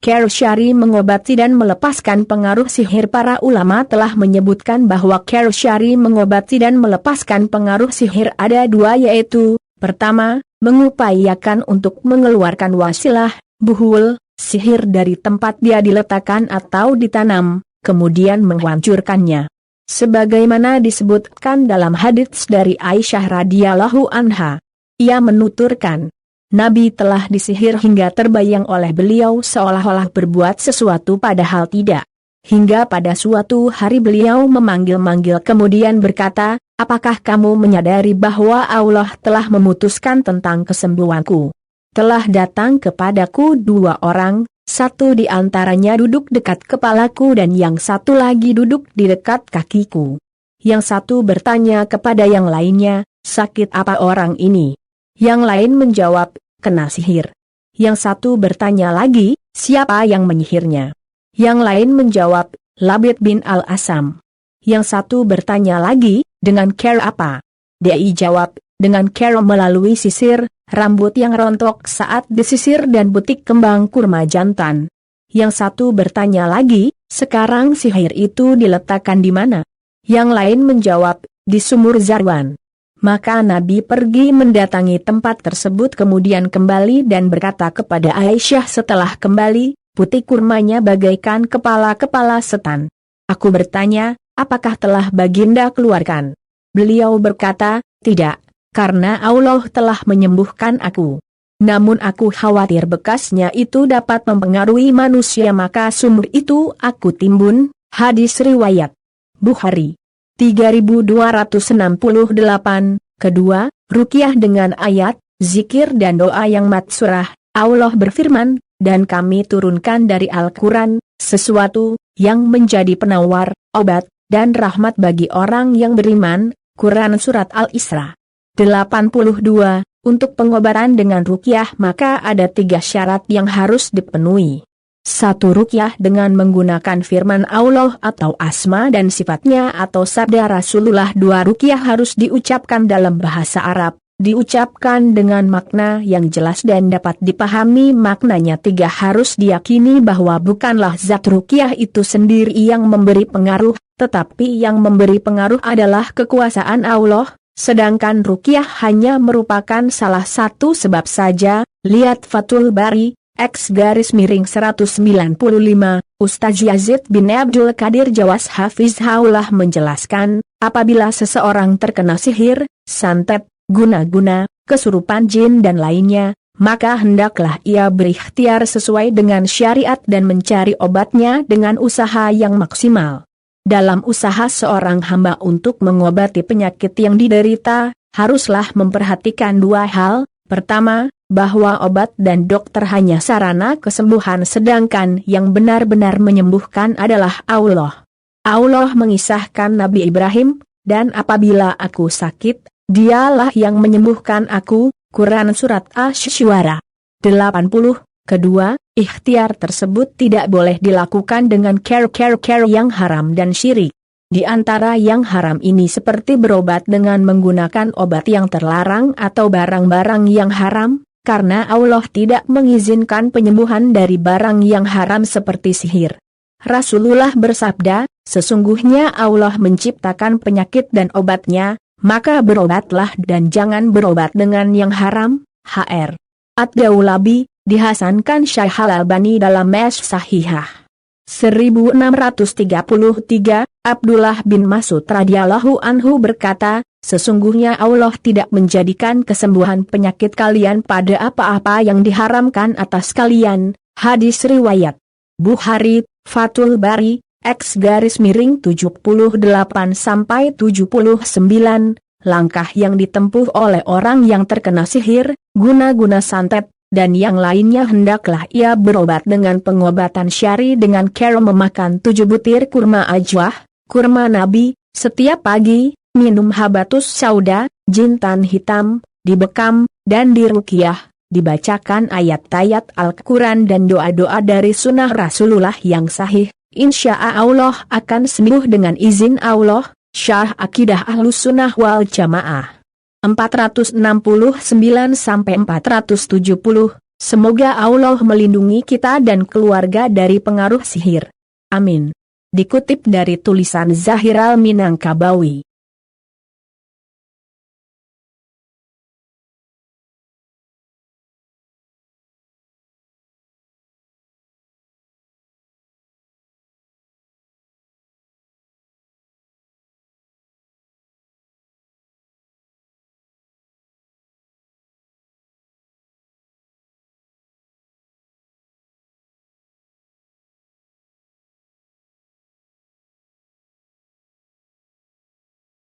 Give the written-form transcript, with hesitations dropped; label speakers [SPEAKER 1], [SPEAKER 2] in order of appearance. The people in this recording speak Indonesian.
[SPEAKER 1] cara syari mengobati dan melepaskan pengaruh sihir. Para ulama telah menyebutkan bahwa cara syari mengobati dan melepaskan pengaruh sihir ada dua, yaitu pertama, mengupayakan untuk mengeluarkan wasilah, buhul, sihir dari tempat dia diletakkan atau ditanam, kemudian menghancurkannya. Sebagaimana disebutkan dalam hadits dari Aisyah radhiyallahu anha. Ia menuturkan, Nabi telah disihir hingga terbayang oleh beliau seolah-olah berbuat sesuatu padahal tidak. Hingga pada suatu hari beliau memanggil-manggil kemudian berkata, apakah kamu menyadari bahwa Allah telah memutuskan tentang kesembuhanku? Telah datang kepadaku dua orang, satu di antaranya duduk dekat kepalaku dan yang satu lagi duduk di dekat kakiku. Yang satu bertanya kepada yang lainnya, sakit apa orang ini? Yang lain menjawab, kena sihir. Yang satu bertanya lagi, siapa yang menyihirnya? Yang lain menjawab, Labid bin Al-Asam. Yang satu bertanya lagi, dengan cara apa? Dia jawab, dengan cara melalui sisir, rambut yang rontok saat disisir dan butik kembang kurma jantan. Yang satu bertanya lagi, sekarang sihir itu diletakkan di mana? Yang lain menjawab, di sumur Zarwan. Maka Nabi pergi mendatangi tempat tersebut kemudian kembali dan berkata kepada Aisyah setelah kembali, putih kurmanya bagaikan kepala-kepala setan. Aku bertanya, apakah telah baginda keluarkan? Beliau berkata, tidak, karena Allah telah menyembuhkan aku. Namun aku khawatir bekasnya itu dapat mempengaruhi manusia maka sumur itu aku timbun. Hadis riwayat Bukhari 3268. Kedua, ruqyah dengan ayat, zikir dan doa yang matsurah. Allah berfirman, dan kami turunkan dari Al-Quran, sesuatu yang menjadi penawar, obat, dan rahmat bagi orang yang beriman. Quran Surat Al-Isra 82. Untuk pengobatan dengan ruqyah maka ada 3 syarat yang harus dipenuhi. 1. Ruqyah dengan menggunakan firman Allah atau asma dan sifatnya atau sabda Rasulullah. 2. Ruqyah harus diucapkan dalam bahasa Arab, diucapkan dengan makna yang jelas dan dapat dipahami maknanya. 3. Harus diyakini bahwa bukanlah zat ruqyah itu sendiri yang memberi pengaruh, tetapi yang memberi pengaruh adalah kekuasaan Allah, sedangkan ruqyah hanya merupakan salah satu sebab saja. Lihat Fathul Bari X*195. Ustaz Yazid bin Abdul Qadir Jawas Hafizahullah menjelaskan, apabila seseorang terkena sihir, santet, guna-guna, kesurupan jin dan lainnya, maka hendaklah ia berikhtiar sesuai dengan syariat dan mencari obatnya dengan usaha yang maksimal. Dalam usaha seorang hamba untuk mengobati penyakit yang diderita, haruslah memperhatikan 2 hal. Pertama, bahwa obat dan dokter hanya sarana kesembuhan sedangkan yang benar-benar menyembuhkan adalah Allah. Allah mengisahkan Nabi Ibrahim, dan apabila aku sakit, dialah yang menyembuhkan aku. Quran Surat Asy-Syu'ara 80. Kedua, ikhtiar tersebut tidak boleh dilakukan dengan cara-cara yang haram dan syirik. Di antara yang haram ini seperti berobat dengan menggunakan obat yang terlarang atau barang-barang yang haram, karena Allah tidak mengizinkan penyembuhan dari barang yang haram seperti sihir. Rasulullah bersabda, sesungguhnya Allah menciptakan penyakit dan obatnya, maka berobatlah dan jangan berobat dengan yang haram. Hr. Ad-Daulabi, dihasankan Syekh Al-Albani dalam As-Sahihah. 1633, Abdullah bin Mas'ud radhiyallahu anhu berkata, sesungguhnya Allah tidak menjadikan kesembuhan penyakit kalian pada apa-apa yang diharamkan atas kalian. Hadis riwayat Bukhari, Fathul Bari, X*78-79, langkah yang ditempuh oleh orang yang terkena sihir, guna-guna santet, dan yang lainnya hendaklah ia berobat dengan pengobatan syari dengan cara memakan 7 butir kurma ajwah, kurma Nabi, setiap pagi, minum habatus sauda, jintan hitam, dibekam, dan diruqyah, dibacakan ayat-ayat Al-Quran dan doa-doa dari sunnah Rasulullah yang sahih, insya Allah akan sembuh dengan izin Allah. Syarh Akidah Ahlus Sunnah wal Jamaah 469-470 Semoga Allah melindungi kita dan keluarga dari pengaruh sihir. Amin. Dikutip dari tulisan Zahiral Minangkabawi.